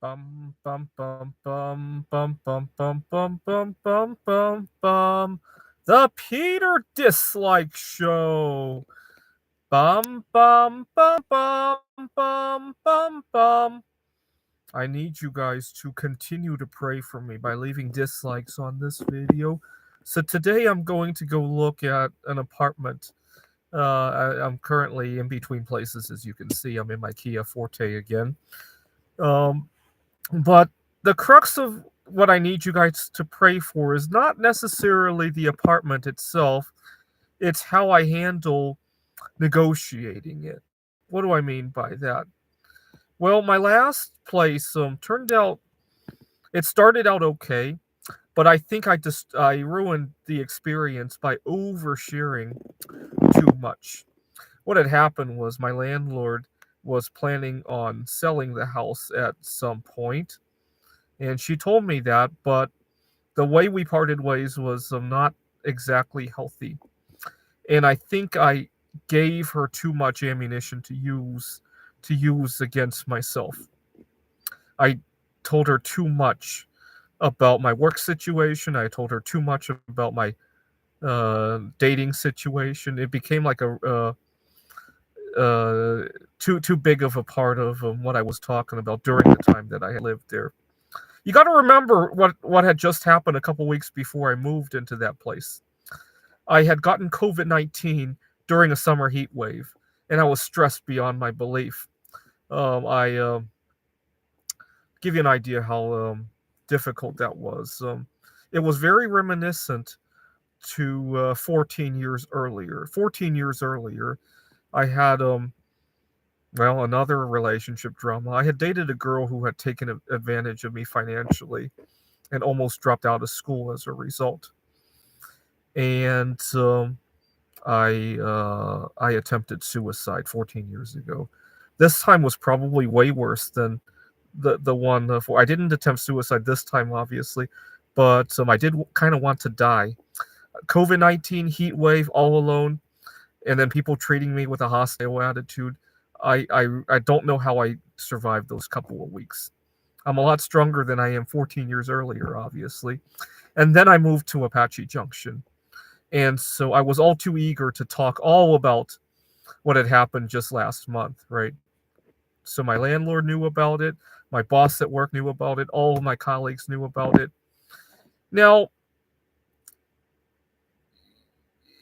Bum bum bum bum bum bum bum bum bum bum bum bum. The Peter Dislike Show. Bum bum bum bum bum bum bum. I need you guys to continue to pray for me by leaving dislikes on this video. So today I'm going to go look at an apartment. I'm currently in between places, as you can see. I'm in my Kia Forte again. Um, but the crux of what I need you guys to pray for is not necessarily the apartment itself, it's how I handle negotiating it. What do I mean by that? Well, my last place it started out okay, but I think I ruined the experience by oversharing too much. What had happened was my landlord was planning on selling the house at some point, and she told me that, but the way we parted ways was not exactly healthy. And I think I gave her too much ammunition to use against myself. I told her too much about my work situation. I told her too much about my dating situation. It became like too big of a part of what I was talking about during the time that I had lived there. You got to remember what had just happened a couple weeks before I moved into that place. I had gotten COVID-19 during a summer heat wave, and I was stressed beyond my belief. I give you an idea how difficult that was. It was very reminiscent to 14 years earlier. 14 years earlier, I had another relationship drama. I had dated a girl who had taken advantage of me financially and almost dropped out of school as a result. And I attempted suicide 14 years ago. This time was probably way worse than the one before. I didn't attempt suicide this time, obviously, but I did kind of want to die. COVID-19 heat wave, all alone, and then people treating me with a hostile attitude. I don't know how I survived those couple of weeks. I'm a lot stronger than I am 14 years earlier, obviously. And then I moved to Apache Junction. And so I was all too eager to talk all about what had happened just last month, right? So my landlord knew about it. My boss at work knew about it. All of my colleagues knew about it. Now,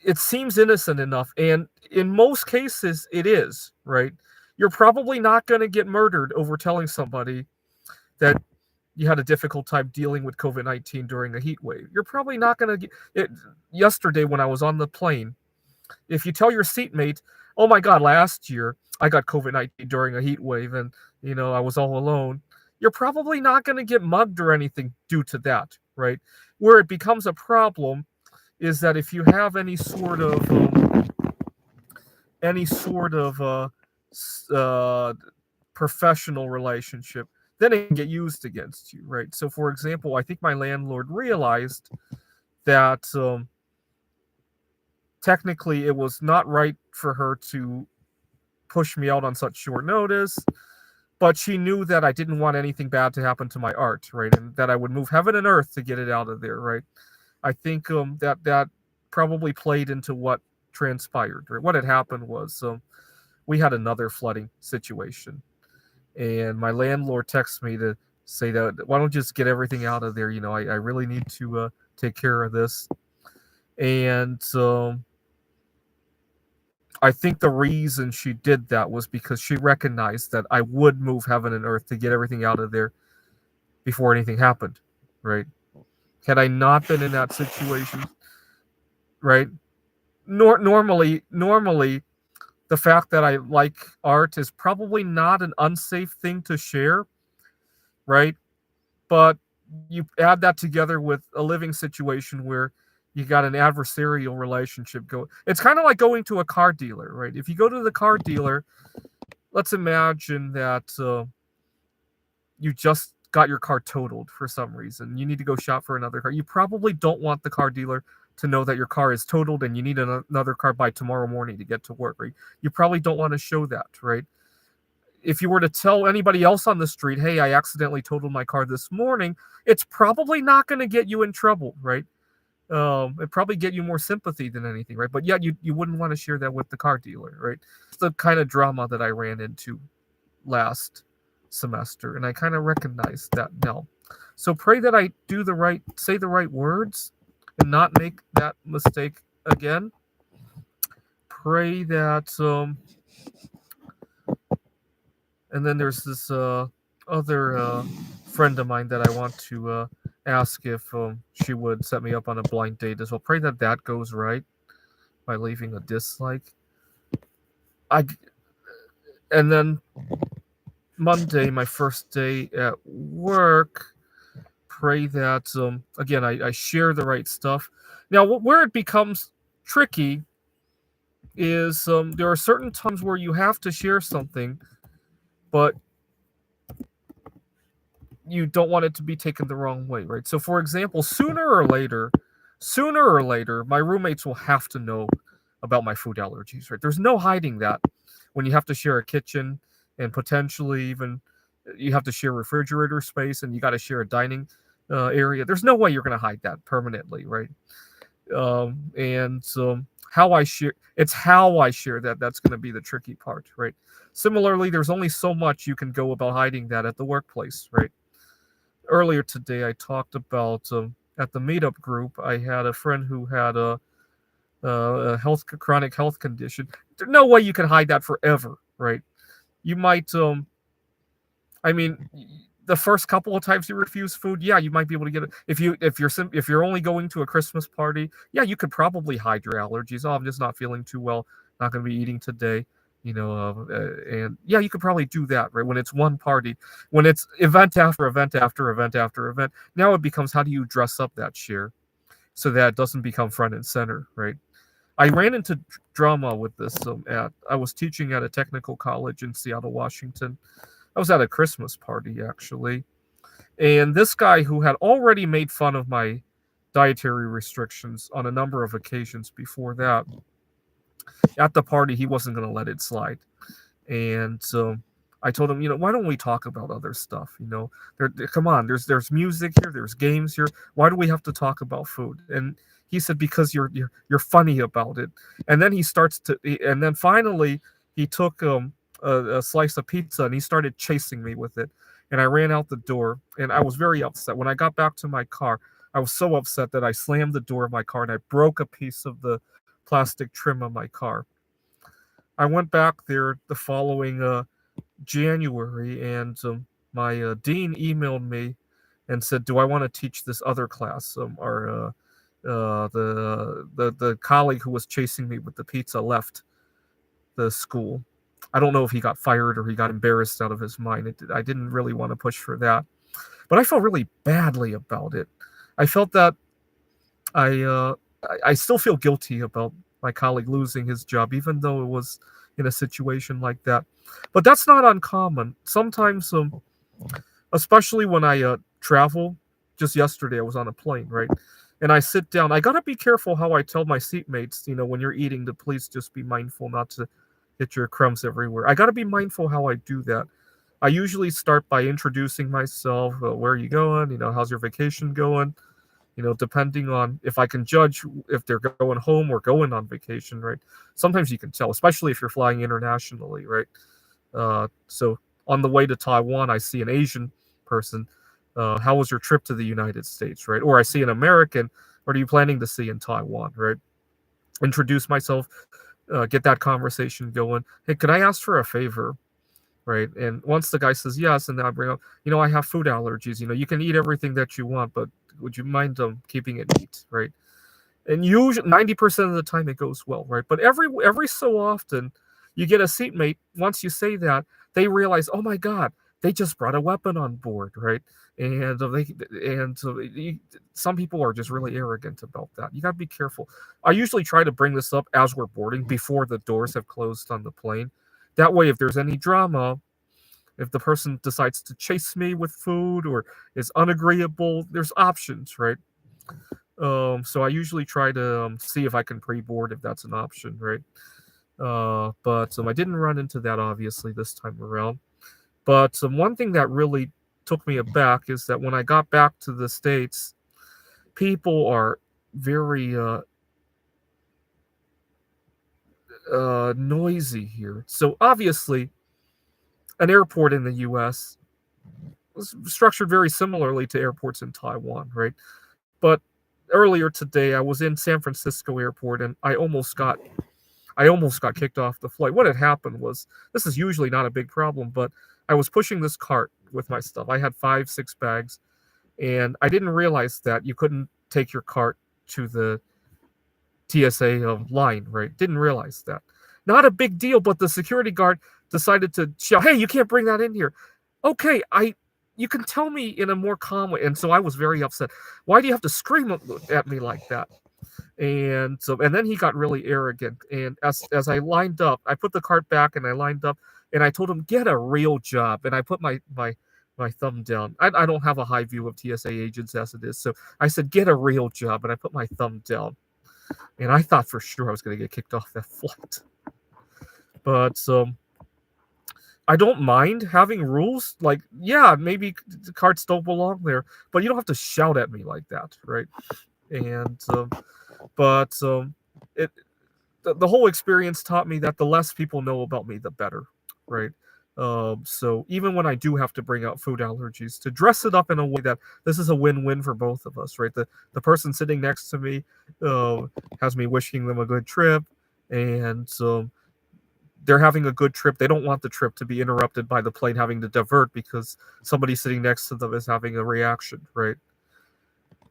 it seems innocent enough, and in most cases, it is, right? You're probably not going to get murdered over telling somebody that you had a difficult time dealing with COVID-19 during a heat wave. You're probably not going to get it. Yesterday, when I was on the plane, if you tell your seatmate, oh my God, last year I got COVID-19 during a heat wave and, I was all alone, you're probably not going to get mugged or anything due to that, right? Where it becomes a problem is that if you have any sort of professional relationship, then it can get used against you, right? So, for example, I think my landlord realized that technically it was not right for her to push me out on such short notice, but she knew that I didn't want anything bad to happen to my art, right? And that I would move heaven and earth to get it out of there, right? I think that probably played into what transpired. Right? What had happened was we had another flooding situation, and my landlord texted me to say that why don't you just get everything out of there? I really need to take care of this, and I think the reason she did that was because she recognized that I would move heaven and earth to get everything out of there before anything happened, right? Had I not been in that situation, right? Normally, the fact that I like art is probably not an unsafe thing to share, right? But you add that together with a living situation where you got an adversarial relationship going. It's kind of like going to a car dealer, right? If you go to the car dealer, let's imagine that you just got your car totaled for some reason. You need to go shop for another car. You probably don't want the car dealer to know that your car is totaled and you need another car by tomorrow morning to get to work, right? You probably don't want to show that, right? if you were to tell anybody else on the street, hey, I accidentally totaled my car this morning, it's probably not going to get you in trouble, right? It probably get you more sympathy than anything, right? But yeah, you wouldn't want to share that with the car dealer, right? It's the kind of drama that I ran into last semester, and I kind of recognize that now. So pray that I say the right words, and not make that mistake again. Pray that and then there's this other friend of mine that I want to ask if she would set me up on a blind date as well. Pray that that goes right by leaving a dislike. And then Monday, my first day at work, pray that again I share the right stuff. Now, where it becomes tricky is there are certain times where you have to share something, but you don't want it to be taken the wrong way, right? So, for example, sooner or later, my roommates will have to know about my food allergies, right? There's no hiding that when you have to share a kitchen and potentially even you have to share refrigerator space and you got to share a dining area. There's no way you're going to hide that permanently, right? And how I share that's going to be the tricky part, right? Similarly, there's only so much you can go about hiding that at the workplace, right? Earlier today, I talked about at the meetup group, I had a friend who had a chronic health condition. There's no way you can hide that forever, right? You might, I mean, the first couple of times you refuse food, yeah, you might be able to get it. If you're only going to a Christmas party, yeah, you could probably hide your allergies. Oh, I'm just not feeling too well. Not going to be eating today. And yeah, you could probably do that, right? When it's one party, when it's event after event after event after event, now it becomes how do you dress up that share so that it doesn't become front and center, right? I ran into drama with this I was teaching at a technical college in Seattle, Washington. I was at a Christmas party, actually. And this guy who had already made fun of my dietary restrictions on a number of occasions before that, at the party, he wasn't going to let it slide. And so I told him, why don't we talk about other stuff? Come on, there's music here, there's games here. Why do we have to talk about food? And he said, because you're funny about it. And then and then finally he took a slice of pizza and he started chasing me with it. And I ran out the door and I was very upset. When I got back to my car, I was so upset that I slammed the door of my car and I broke a piece of the plastic trim of my car. I went back there the following January, and my dean emailed me and said, "Do I want to teach this other class?" The colleague who was chasing me with the pizza left the school. I don't know if he got fired or he got embarrassed out of his mind. I didn't really want to push for that, but I felt really badly about it. I felt that I still feel guilty about my colleague losing his job, even though it was in a situation like that. But that's not uncommon. Sometimes, especially when I travel. Just yesterday, I was on a plane, right? And I sit down. I gotta be careful how I tell my seatmates, when you're eating, to please just be mindful not to get your crumbs everywhere. I gotta be mindful how I do that. I usually start by introducing myself. Where are you going? How's your vacation going? Depending on if I can judge if they're going home or going on vacation, right? Sometimes you can tell, especially if you're flying internationally, right? So on the way to Taiwan, I see an Asian person. How was your trip to the United States, right? Or I see an American. What are you planning to see in Taiwan, right? Introduce myself, get that conversation going. Hey, could I ask for a favor? Right. And once the guy says yes, and then I bring up, I have food allergies. You can eat everything that you want, but would you mind keeping it neat, right? And usually 90% of the time it goes well, right? But every so often you get a seatmate, once you say that, they realize, oh my God, they just brought a weapon on board, right? And some people are just really arrogant about that. You got to be careful. I usually try to bring this up as we're boarding before the doors have closed on the plane. That way, if there's any drama, if the person decides to chase me with food or is unagreeable, there's options, right? So I usually try to see if I can pre-board if that's an option, right? But I didn't run into that, obviously, this time around. But one thing that really took me aback is that when I got back to the States, people are very noisy here. So obviously, an airport in the U.S. was structured very similarly to airports in Taiwan, right? But earlier today, I was in San Francisco airport and I almost got kicked off the flight. What had happened was, this is usually not a big problem, but I was pushing this cart with my stuff. I had 5, 6 bags, and I didn't realize that you couldn't take your cart to the TSA line, right? Didn't realize that. Not a big deal, but the security guard decided to shout, "Hey, you can't bring that in here." Okay, you can tell me in a more calm way. And so I was very upset. Why do you have to scream at me like that? And then he got really arrogant. And as I lined up, I put the cart back and I lined up and I told him, "Get a real job." And I put my thumb down. I don't have a high view of TSA agents as it is. So I said, "Get a real job." And I put my thumb down. And I thought for sure I was going to get kicked off that flight. But I don't mind having rules. Like, yeah, maybe the carts don't belong there, but you don't have to shout at me like that, right? And but it the whole experience taught me that the less people know about me, the better, right? So even when I do have to bring out food allergies, to dress it up in a way that this is a win-win for both of us, right? The person sitting next to me uh, has me wishing them a good trip, and they're having a good trip. They don't want the trip to be interrupted by the plane having to divert because somebody sitting next to them is having a reaction, right?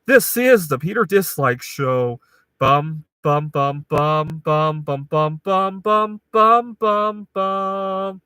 This is the Peter Dislike Show. Bum bum bum bum bum bum bum bum bum bum bum bum.